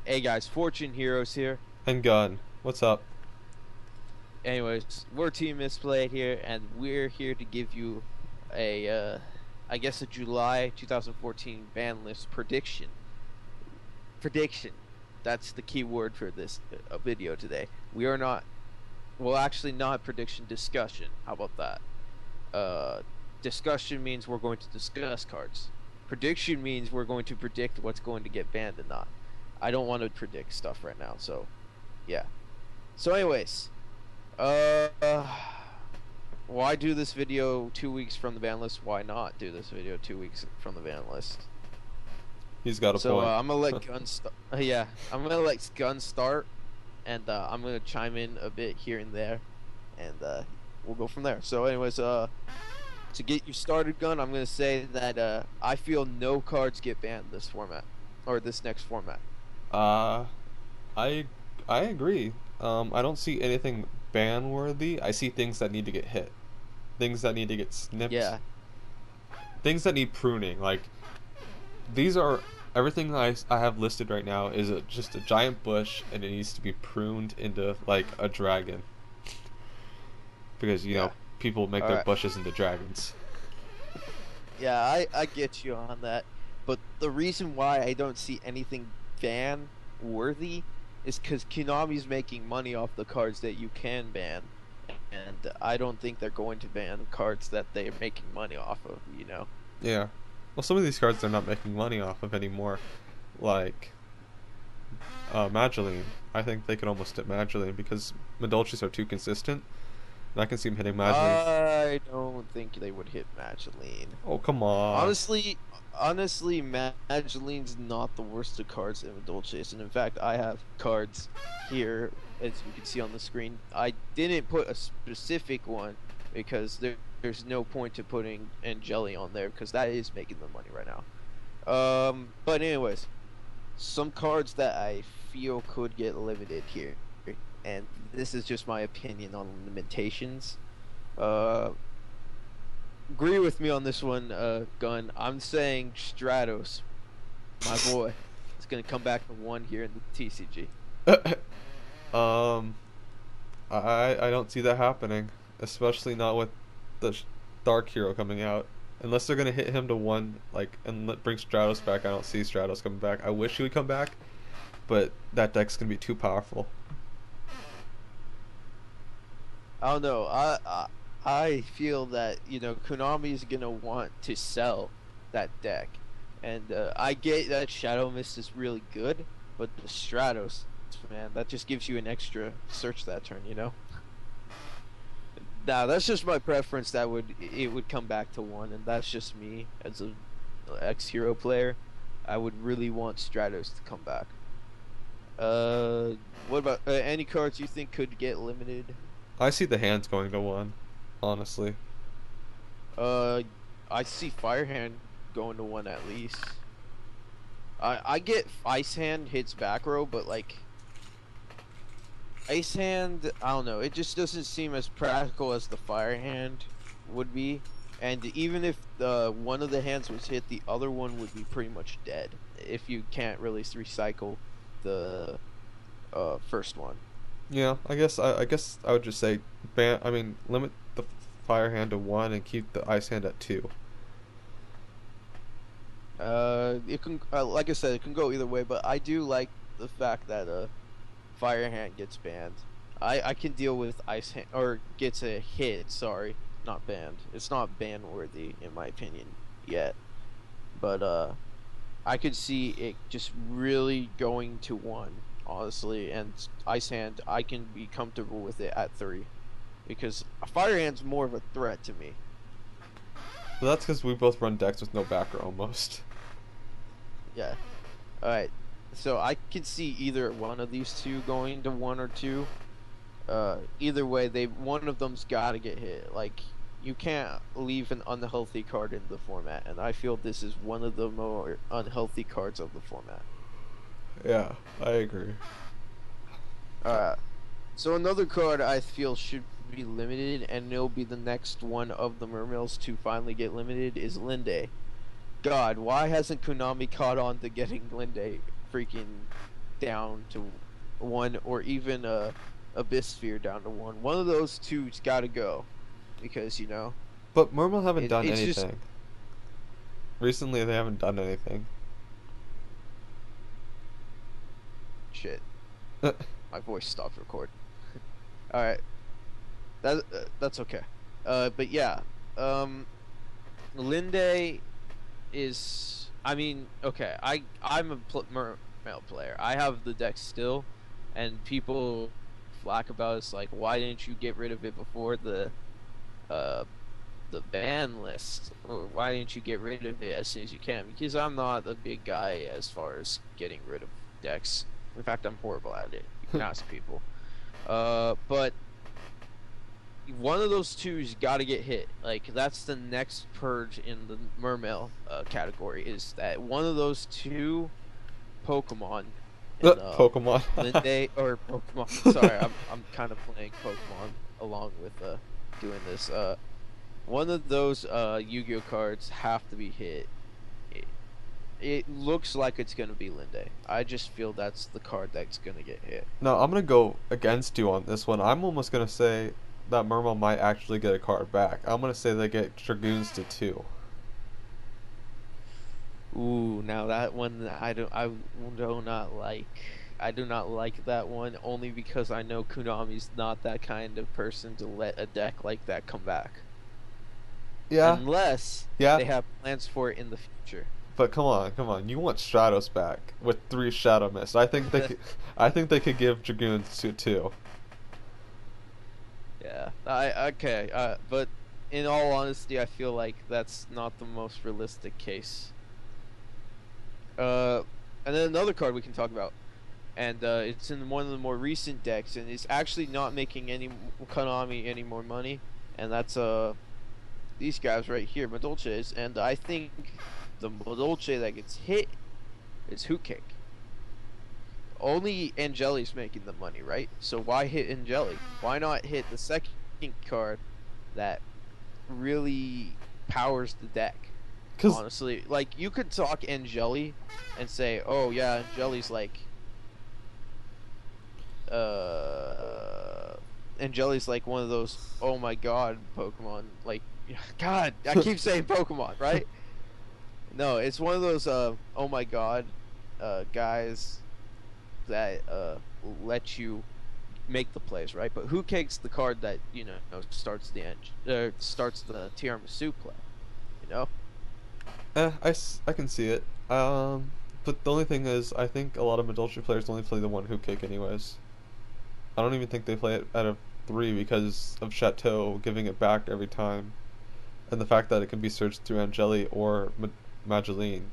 Hey guys, Fortune Heroes here. And gun. What's up? Anyways, we're Team Misplayed here, and we're here to give you I guess a July 2014 ban list prediction. Prediction. That's the key word for this video today. We are not, well, actually not prediction, discussion. How about that? Discussion means we're going to discuss cards. Prediction means we're going to predict what's going to get banned and not. I don't want to predict stuff right now, so yeah. So anyways, uh, why do this video 2 weeks from the ban list? Why not do this video 2 weeks from the ban list? He's got a So point. I'm gonna let Gun start. Yeah, I'm gonna let Gun start, and I'm gonna chime in a bit here and there, and we'll go from there. So anyways, to get you started, Gun, I'm gonna say that I feel no cards get banned this format, or this next format. Uh, I I agree. I don't see anything ban worthy. I see things that need to get hit, things that need to get snipped, Yeah. things that need pruning. Like these are everything I have listed right now is just a giant bush and it needs to be pruned into like a dragon because Yeah. people make All their right. bushes into dragons. Yeah, I get you on that. But the reason why I don't see anything ban worthy is because Konami's making money off the cards that you can ban. And I don't think they're going to ban cards that they're making money off of. Yeah. Well, some of these cards they're not making money off of anymore, like Magdalene. I think they could almost hit Magdalene because Madolches are too consistent. And I can see him hitting Magdalene. I don't think they would hit Magdalene. Oh, come on. Honestly, honestly, Magdalene's not the worst of cards in Dolces, and in fact, I have cards here, as you can see on the screen. I didn't put a specific one because there's no point to putting Angeli on there because that is making them money right now. But anyways, some cards that I feel could get limited here, and this is just my opinion on limitations. Uh, Agree with me on this one, Gun. I'm saying Stratos, my boy, is gonna come back to one here in the TCG. um, I don't see that happening, especially not with the Dark Hero coming out. Unless they're gonna hit him to one, like, and bring Stratos back, I don't see Stratos coming back. I wish he would come back, but that deck's gonna be too powerful. I don't know. I feel that Konami is gonna want to sell that deck, and I get that Shadow Mist is really good, but the Stratos, man, that just gives you an extra search that turn. Now that's just my preference. It would come back to one, and that's just me as a ex-hero player. I would really want Stratos to come back. Uh, what about any cards you think could get limited? I see the hands going to one, honestly. Uh, I see Firehand going to one at least. I get Ice Hand hits back row, but like Ice Hand, I don't know. It just doesn't seem as practical as the Fire Hand would be. And even if one of the hands was hit, the other one would be pretty much dead if you can't really recycle the first one. Yeah, I guess I would just say ban. I mean, limit the fire hand to one and keep the ice hand at two. It can, like I said, it can go either way, but I do like the fact that Fire Hand gets banned. I can deal with Ice Hand, or gets a hit. Sorry, not banned. It's not ban worthy in my opinion yet, but I could see it just really going to one, honestly, and Ice Hand, I can be comfortable with it at three, because Fire Hand's more of a threat to me. But that's because we both run decks with no backer almost. Yeah. Alright. So I can see either one of these two going to one or two. Either way, one of them's gotta get hit. Like, you can't leave an unhealthy card in the format, and I feel this is one of the more unhealthy cards of the format. Yeah, I agree. Alright. So another card I feel should be limited, and it'll be the next one of the Mermills to finally get limited, is Linde. God, why hasn't Konami caught on to getting Linde freaking down to 1, or even a Abyss Sphere down to 1. One of those two's got to go, because But Mermail haven't done it's just anything. Recently, they haven't done anything. shit. My voice stopped recording. All right, that's okay. But yeah, Linde is. I mean, okay. I'm a Mermail player. I have the deck still, and people flack about it's like, why didn't you get rid of it before uh the ban list, or why didn't you get rid of it as soon as you can? Because I'm not a big guy as far as getting rid of decks. In fact, I'm horrible at it. You can ask people. But one of those two's got to get hit. Like, that's the next purge in the Mermail category, is that one of those two Pokemon in Pokemon. Linde, or Pokemon. Sorry, I'm kind of playing Pokemon along with doing this. One of those Yu-Gi-Oh cards have to be hit. It looks like it's gonna be Linde. I just feel that's the card that's gonna get hit. No, I'm gonna go against you on this one. I'm almost gonna say that Mermail might actually get a card back. I'm gonna say they get Dragoons to 2. Ooh, now that one I do not like. I do not like that one, only because I know Konami's not that kind of person to let a deck like that come back. Yeah. Unless Yeah. they have plans for it in the future. But come on. You want Stratos back with 3 Shadow Mist. I think they could give Dragoons to 2. Yeah. But in all honesty, I feel like that's not the most realistic case. And then another card we can talk about, and it's in one of the more recent decks, and it's actually not making Konami any more money, and that's these guys right here, Madolches, and I think the Madolche that gets hit is Hoot Cake. Only Angeli's making the money, right? So why hit Angeli? Why not hit the second card that really powers the deck? Honestly, like, you could talk Angeli and say, oh yeah, Angeli's like one of those oh my god Pokemon, like, god, I keep saying Pokemon, right? No, it's one of those oh my god guys that let you make the plays, right? But who takes the card that starts the tiramisu play, you know? I can see it. But the only thing is, I think a lot of Madolche players only play the one Hoot Cake anyways. I don't even think they play it out of 3 because of Chateau giving it back every time, and the fact that it can be searched through Angeli or Mageline.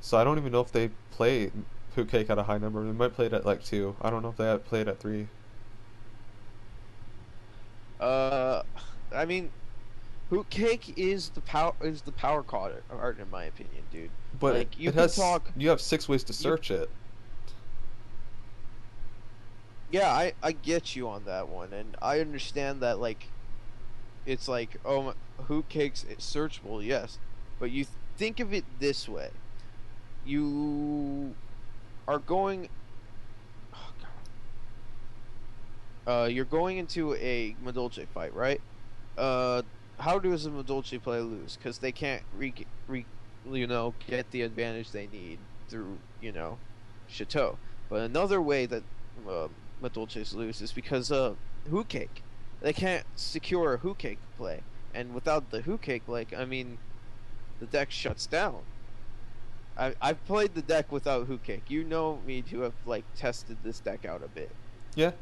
So I don't even know if they play Hoot Cake at a high number. They might play it at like 2. I don't know if they play it at 3. I mean, Hoot Cake is the power card art, in my opinion, dude. But like, you have 6 ways to search it. Yeah, I get you on that one, and I understand that, like, it's like, oh, Hoot Cake's searchable, yes, but you think of it this way: you are going, you're going into a Madolche fight, right? How does a Madolche player lose? Because they can't get the advantage they need through Chateau. But another way that Madolches lose is because Hoot Cake. They can't secure a Hoot Cake play, and without the Hoot Cake, like, I mean, the deck shuts down. I've played the deck without Hoot Cake. You know me to have, like, tested this deck out a bit. Yeah.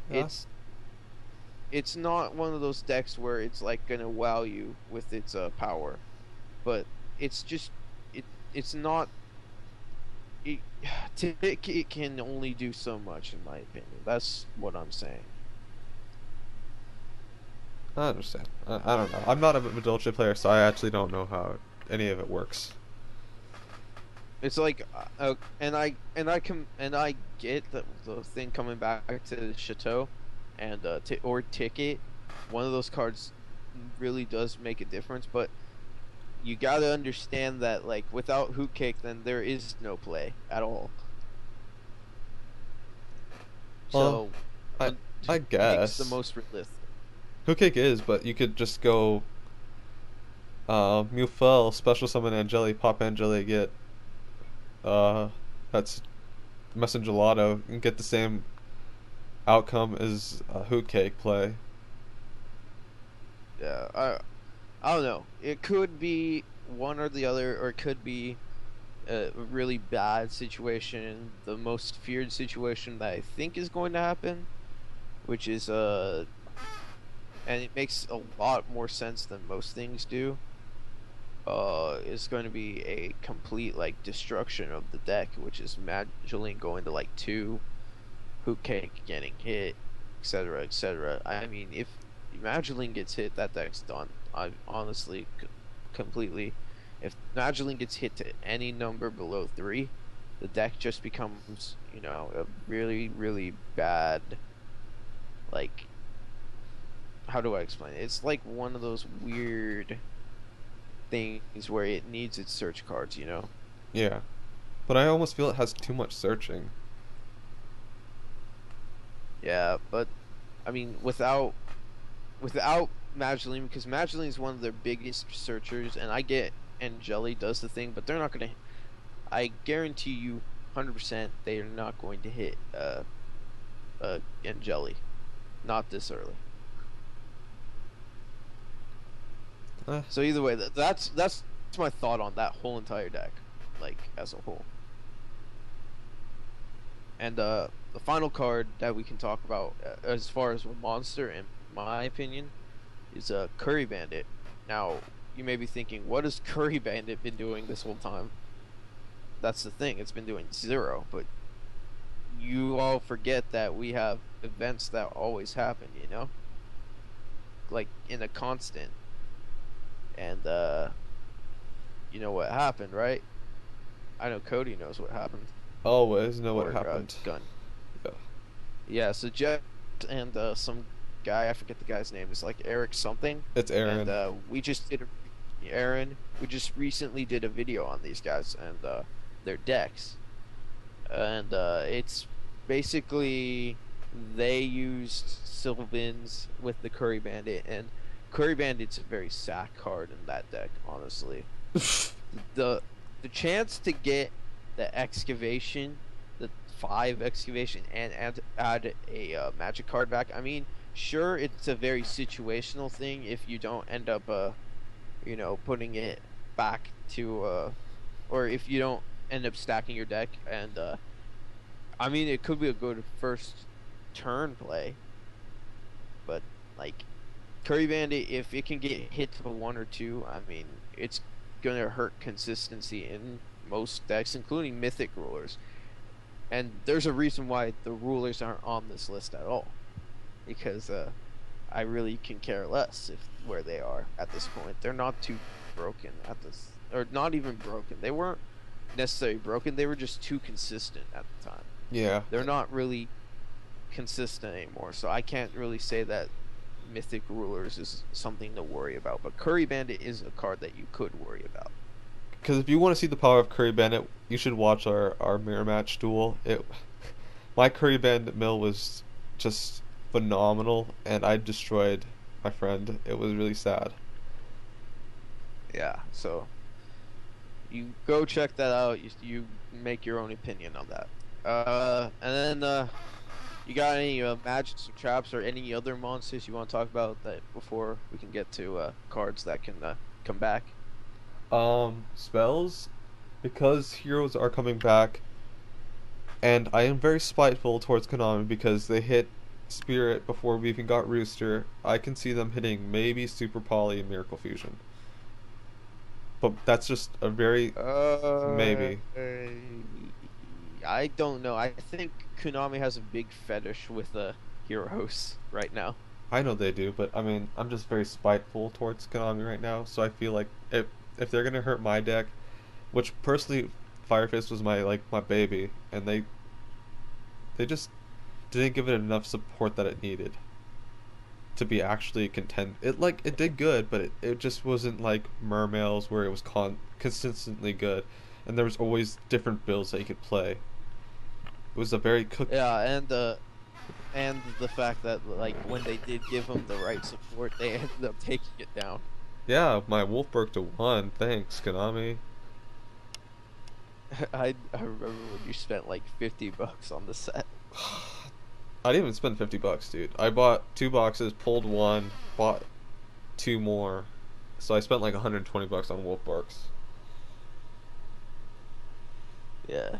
It's not one of those decks where it's like gonna wow you with its power, but it's just it's not. It can only do so much, in my opinion. That's what I'm saying. I understand. I don't know. I'm not a Madolche player, so I actually don't know how any of it works. It's like, and I get the thing coming back to Chateau, and or Ticket. One of those cards really does make a difference, but you gotta understand that, like, without Hoot Cake, then there is no play at all. Well, So, I what do I you think's the guess most realistic? hook cake is, but you could just go Mufel, special summon Angeli, pop Angeli, get uh that's messenger lotto and get the same outcome as a hook cake play. Yeah, I don't know. It could be one or the other, or it could be a really bad situation. The most feared situation that I think is going to happen, which is and it makes a lot more sense than most things do. Is going to be a complete like destruction of the deck, which is Magdalene going to like two, Hoot Cake getting hit, etc., etc. I mean, if Magdalene gets hit, that deck's done. I honestly, completely. If Magdalene gets hit to any number below three, the deck just becomes, a really, really bad. Like, how do I explain it? It's like one of those weird things where it needs its search cards. Yeah. But I almost feel it has too much searching. Yeah, but I mean, without Magdalene, because Magdalene is one of their biggest searchers, and I get Angeli does the thing, but they're not gonna. I guarantee you, 100%, they are not going to hit Angeli, not this early. Eh, So either way, that's my thought on that whole entire deck, like as a whole. And the final card that we can talk about, as far as a monster, in my opinion, is Curry Bandit. Now, you may be thinking, what has Curry Bandit been doing this whole time? That's the thing, it's been doing zero, but you all forget that we have events that always happen, like in a constant. And you know what happened, right? I know Cody knows what happened. always know what Or happened. Gun. Yeah. Yeah, so Jet and some guy, I forget the guy's name, it's like Eric something. It's And Aaron. Aaron, we just recently did a video on these guys and their decks. And it's basically they used Sylvans with the Curry Bandit, and Curry Bandit's a very sack card in that deck, honestly. The the chance to get the excavation, the 5 excavation, and add a magic card back. I mean, sure, it's a very situational thing if you don't end up putting it back to or if you don't end up stacking your deck. And I mean, it could be a good first turn play, but like Curry Bandit, if it can get hit to 1 or 2, I mean, it's gonna hurt consistency in most decks, including Mythic Rulers. And there's a reason why the Rulers aren't on this list at all, because I really can care less if where they are at this point. They're not too broken at this, or not even broken. They weren't necessarily broken. They were just too consistent at the time. Yeah. They're not really consistent anymore, so I can't really say that Mythic Rulers is something to worry about. But Curry Bandit is a card that you could worry about. Because if you want to see the power of Curry Bandit, you should watch our mirror match duel. My Curry Bandit mill was just phenomenal, and I destroyed my friend. It was really sad. Yeah, so you go check that out. You make your own opinion on that. And then you got any magics or traps or any other monsters you want to talk about that before we can get to cards that can come back? Spells, because heroes are coming back, and I am very spiteful towards Konami because they hit Spirit before we even got Rooster. I can see them hitting maybe Super Poly and Miracle Fusion. But that's just a very maybe. I don't know. I think Konami has a big fetish with heroes right now. I know they do, but I mean, I'm just very spiteful towards Konami right now, so I feel like if they're gonna hurt my deck, which personally Firefist was my baby, and they just didn't give it enough support that it needed to be actually content. It did good, but it just wasn't like Mermails where it was consistently good, and there was always different builds that you could play. It was a very cooked. Yeah, and and the fact that like when they did give him the right support, they ended up taking it down. Yeah, my Wolfberg to 1. Thanks, Konami. I remember when you spent like $50 on the set. I didn't even spend $50, dude. I bought 2 boxes, pulled one, bought 2 more. So I spent like $120 on Wolfbergs. Yeah.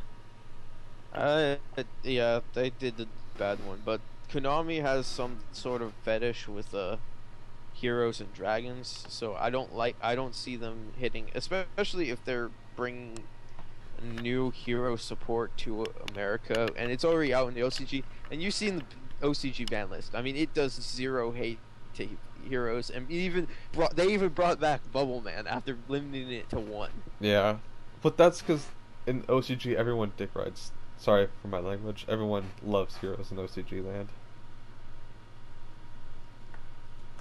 Yeah, they did the bad one, but Konami has some sort of fetish with heroes and dragons, so I don't see them hitting, especially if they're bringing new hero support to America, and it's already out in the OCG, and you've seen the OCG ban list. I mean, it does zero hate to heroes, and they even brought back Bubble Man after limiting it to one. Yeah. But that's because in OCG, everyone dick rides. Sorry for my language. Everyone loves heroes in OCG land.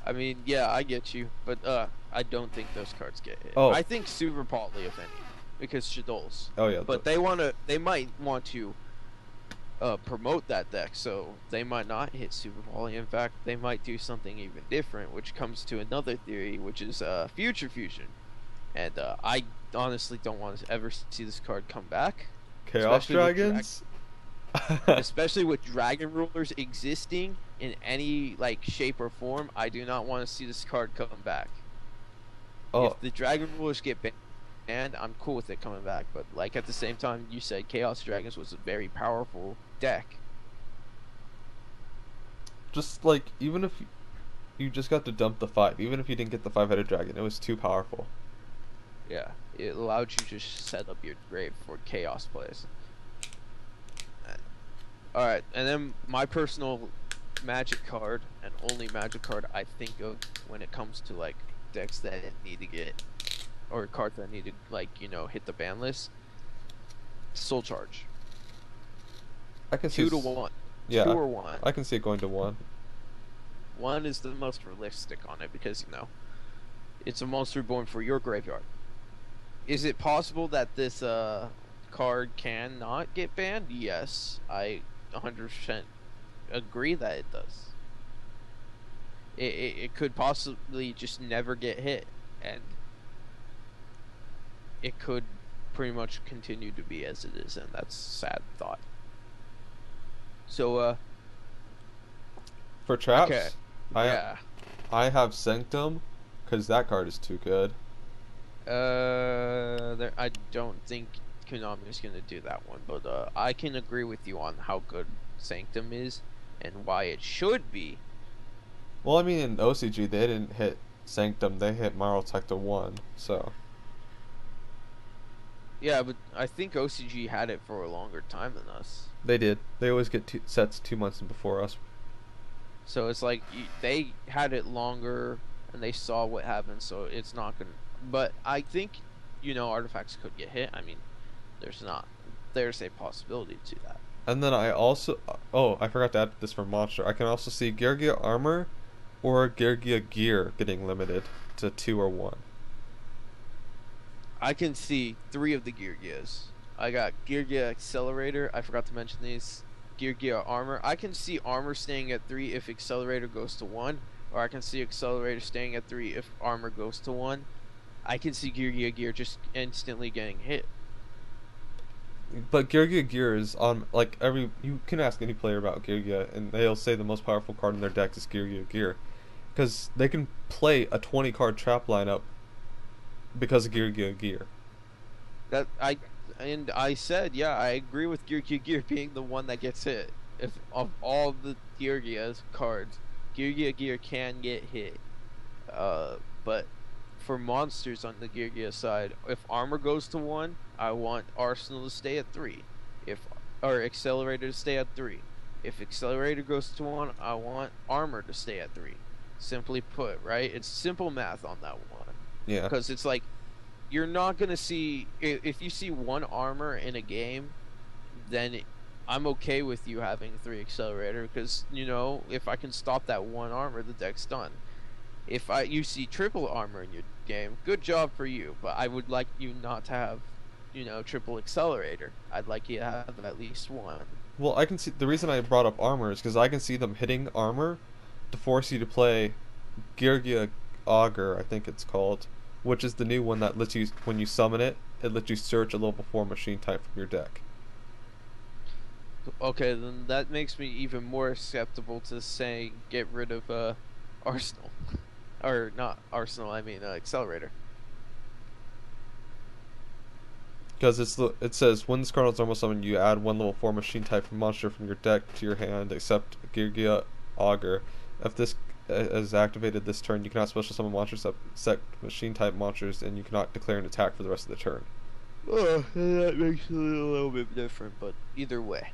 I mean, yeah, I get you, but I don't think those cards get hit. Oh. I think Super Poly, if any, because Shadows. Oh, yeah. But they might want to promote that deck, so they might not hit Super Poly. In fact, they might do something even different, which comes to another theory, which is Future Fusion. And I honestly don't want to ever see this card come back. Chaos Dragons? Especially with Dragon Rulers existing in any like shape or form, I do not want to see this card come back. Oh. If the Dragon Rulers get banned, I'm cool with it coming back. But like at the same time, you said Chaos Dragons was a very powerful deck. Just like, even if you just got to dump the 5, even if you didn't get the 5-headed dragon, it was too powerful. Yeah, it allowed you to just set up your grave for Chaos plays. Alright, and then my personal Magic card, and only Magic card I think of when it comes to like decks that need to get, or cards that need to like, you know, hit the ban list. Soul Charge. I can see 2 to 1. Yeah, 2 or 1. I can see it going to 1. 1 is the most realistic on it because, you know, it's a monster born for your graveyard. Is it possible that this card can not get banned? Yes, I 100% agree that it does. It could possibly just never get hit, and it could pretty much continue to be as it is, and that's a sad thought. So for traps, okay. I have Sanctum because that card is too good. I don't think Konami is gonna do that one, but I can agree with you on how good Sanctum is and why it should be. Well, I mean, in OCG they didn't hit Sanctum; they hit Marltech to 1. So yeah, but I think OCG had it for a longer time than us. they did. They always get sets 2 months before us. So it's like they had it longer and they saw what happened, so it's not gonna. But I think, you know, artifacts could get hit. I mean, there's a possibility to that. And then I also, oh, I forgot to add this for Monster. I can also see Geargia Armor or Geargia Gear getting limited to 2 or 1. I can see 3 of the Gear Gears. I got Gear Gear Accelerator. I forgot to mention these. Gear Gear Armor. I can see Armor staying at 3 if Accelerator goes to 1. Or I can see Accelerator staying at 3 if Armor goes to 1. I can see Gear Gear Gear just instantly getting hit. But Geargia Gear is on, like, you can ask any player about Geargia, and they'll say the most powerful card in their deck is Geargia Gear. Because they can play a 20-card trap lineup because of Geargia Gear. I said, yeah, I agree with Gear Gear Gear being the one that gets hit. If of all the Gear Gear's cards, Gear Gear Gear can get hit. But for monsters on the Gear Gear side, if Armor goes to 1, I want Arsenal to stay at 3. Or Accelerator to stay at 3. If Accelerator goes to 1, I want Armor to stay at 3. Simply put, right? It's simple math on that one. Yeah. Because it's like, you're not going to see... If you see 1 Armor in a game, then I'm okay with you having 3 Accelerator. Because, you know, if I can stop that 1 Armor, the deck's done. If you see triple Armor in your game, good job for you. But I would like you not to have, you know, triple Accelerator. I'd like you to have at least 1. Well, I can see the reason I brought up armor is because I can see them hitting armor to force you to play Girgia Augur, I think it's called, which is the new one that lets you, when you summon it, it lets you search a level 4 machine type from your deck. Okay, then that makes me even more acceptable to saying get rid of Arsenal, or not Arsenal. I mean Accelerator. Because it says when this card is normal summon, you add one level 4 machine type monster from your deck to your hand, except Girgia Augur. If this is activated this turn, you cannot special summon monsters except machine type monsters, and you cannot declare an attack for the rest of the turn. Oh, that makes it a little bit different, but either way.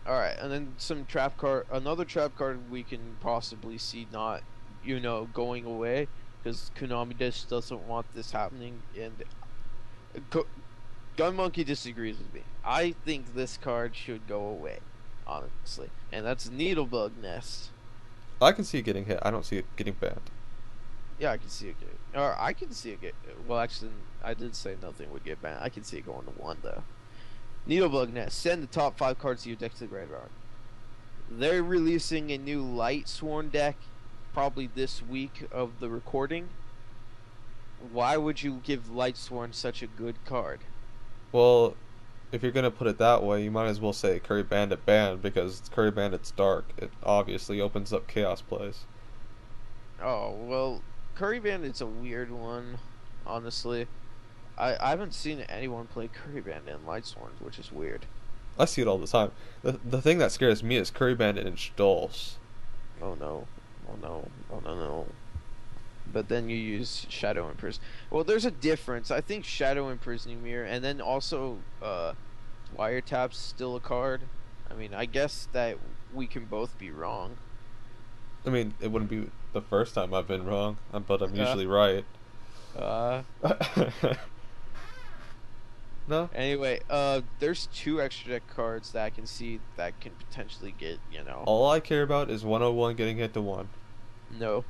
Alright, and then some trap card, another trap card we can possibly see not, going away, because Konami just doesn't want this happening, and Gun Monkey disagrees with me. I think this card should go away, honestly, and that's Needlebug Nest. I can see it getting hit. I don't see it getting banned. Yeah, I can see it get, or I can see it get, well actually, I did say nothing would get banned. I can see it going to 1 though. Needlebug Nest. Send the top 5 cards to your deck to the graveyard. They're releasing a new Light Sworn deck probably this week of the recording. Why would you give Light Sworn such a good card? Well, if you're gonna put it that way, you might as well say Curry Bandit banned, because Curry Bandit's dark. It obviously opens up chaos plays. Oh, well, Curry Bandit's a weird one, honestly. I haven't seen anyone play Curry Bandit in Light Sworn, which is weird. I see it all the time. The thing that scares me is Curry Bandit and Stolz. Oh no. Oh no. Oh no no. But then you use Shadow Imprison. Well, there's a difference. I think Shadow Imprisoning Mirror, and then also Wiretap's still a card. I mean, I guess that we can both be wrong. I mean, it wouldn't be the first time I've been wrong, but I'm usually right. No? Anyway, there's 2 extra deck cards that I can see that can potentially get, All I care about is 101 getting hit to 1. No.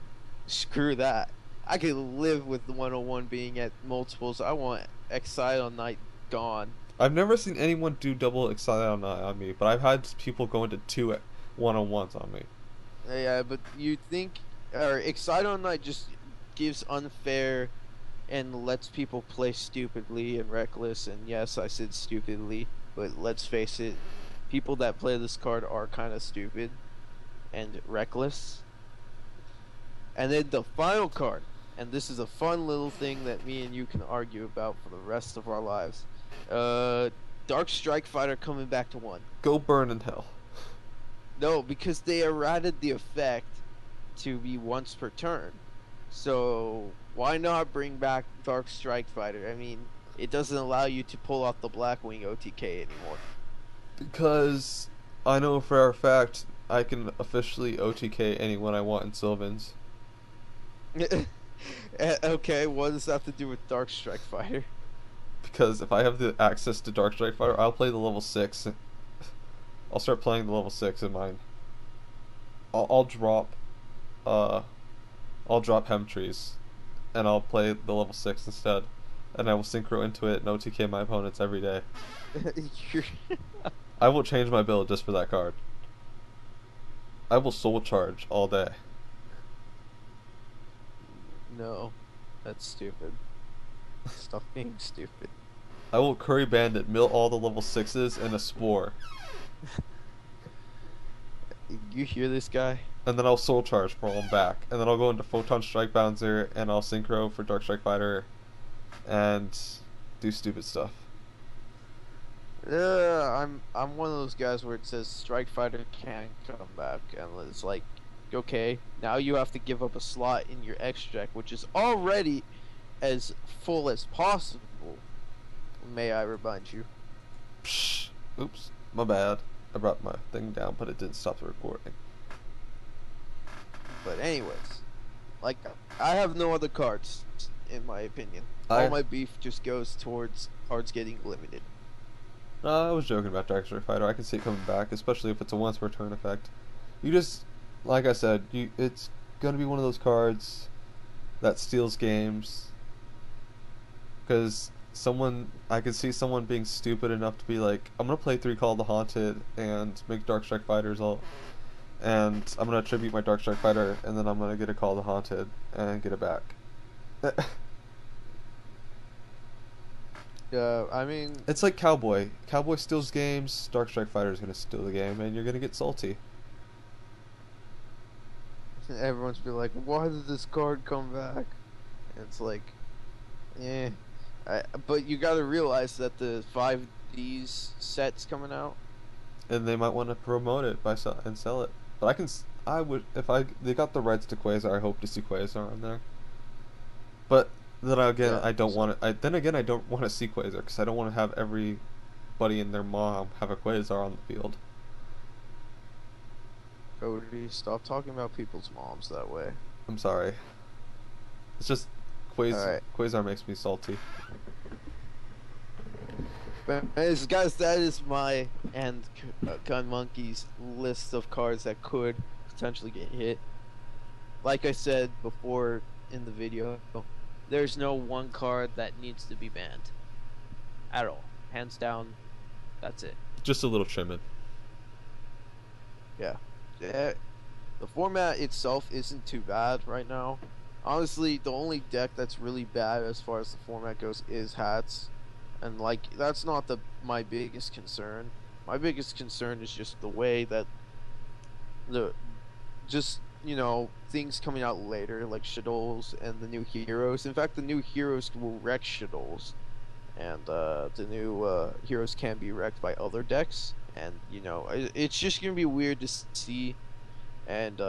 Screw that. I could live with the 101 being at multiples. I want Exile Knight gone. I've never seen anyone do double Exile Knight on me, but I've had people go into 2 101s on me. Yeah, but you think, or Exile Knight just gives unfair and lets people play stupidly and reckless, and yes, I said stupidly, but let's face it, people that play this card are kind of stupid and reckless. And then the final card, and this is a fun little thing that me and you can argue about for the rest of our lives. Dark Strike Fighter coming back to 1. Go burn in hell. No, because they errated the effect to be once per turn. So why not bring back Dark Strike Fighter? I mean, it doesn't allow you to pull off the Blackwing OTK anymore. Because I know for a fact I can officially OTK anyone I want in Sylvans. Okay, what does that have to do with Dark Strike Fighter? Because if I have the access to Dark Strike Fighter, I'll play the level 6. I'll start playing the level 6 in mine. I'll drop Hem Trees, and I'll play the level 6 instead, and I will synchro into it and OTK my opponents every day. I will change my build just for that card. I will soul charge all day. No, that's stupid. Stop being stupid. I will Curry Bandit, mill all the level 6s, and a Spore. You hear this guy? And then I'll soul charge for all back. And then I'll go into Photon Strike Bouncer, and I'll synchro for Dark Strike Fighter, and do stupid stuff. I'm one of those guys where it says Strike Fighter can come back, and it's like, okay, now you have to give up a slot in your extract, which is already as full as possible. May I remind you? Psh, oops, my bad. I brought my thing down, but it didn't stop the recording. But anyways, like, I have no other cards, in my opinion. All my beef just goes towards cards getting limited. I was joking about Dark Strike Fighter. I can see it coming back, especially if it's a once per turn effect. You just, like I said, it's gonna be one of those cards that steals games. Because someone I could see someone being stupid enough to be like, I'm gonna play 3 Call of the Haunted and make Dark Strike Fighters all, and I'm gonna tribute my Dark Strike Fighter, and then I'm gonna get a Call of the Haunted and get it back. Yeah, I mean, It's like Cowboy. Cowboy steals games. Dark Strike Fighter is gonna steal the game, and you're gonna get salty. everyone's be like, why did this card come back? And it's like, yeah. But you gotta realize that the 5Ds set's coming out. And they might want to promote it by and sell it. But I would, if they got the rights to Quasar, I hope to see Quasar on there. But then again, Yeah, I don't want it. Then again, I don't want to see Quasar because I don't want to have everybody and their mom have a Quasar on the field. Cody, stop talking about people's moms that way. I'm sorry. It's just Alright. Quasar makes me salty. But anyways, guys, that is my and Gun Monkey's list of cards that could potentially get hit. Like I said before in the video, there's no one card that needs to be banned. At all. Hands down, that's it. Just a little trimming. Yeah. The format itself isn't too bad right now. Honestly, the only deck that's really bad as far as the format goes is hats. And like that's not my biggest concern. My biggest concern is just the way that things coming out later like Shadows and the new heroes. In fact, the new heroes will wreck Shadows, and the new heroes can be wrecked by other decks. And it's just gonna be weird to see. And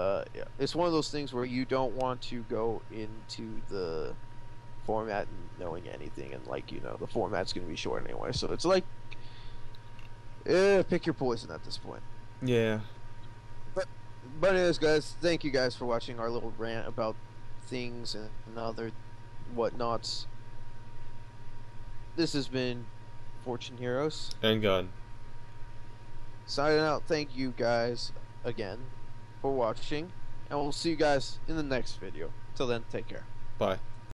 it's one of those things where you don't want to go into the format knowing anything, and the format's gonna be short anyway, so it's like pick your poison at this point. Yeah. But anyways, guys, thank you guys for watching our little rant about things and other whatnots. This has been Fortune Heroes And Gun. signing out. Thank you guys again for watching, and we'll see you guys in the next video. Till then, take care. Bye.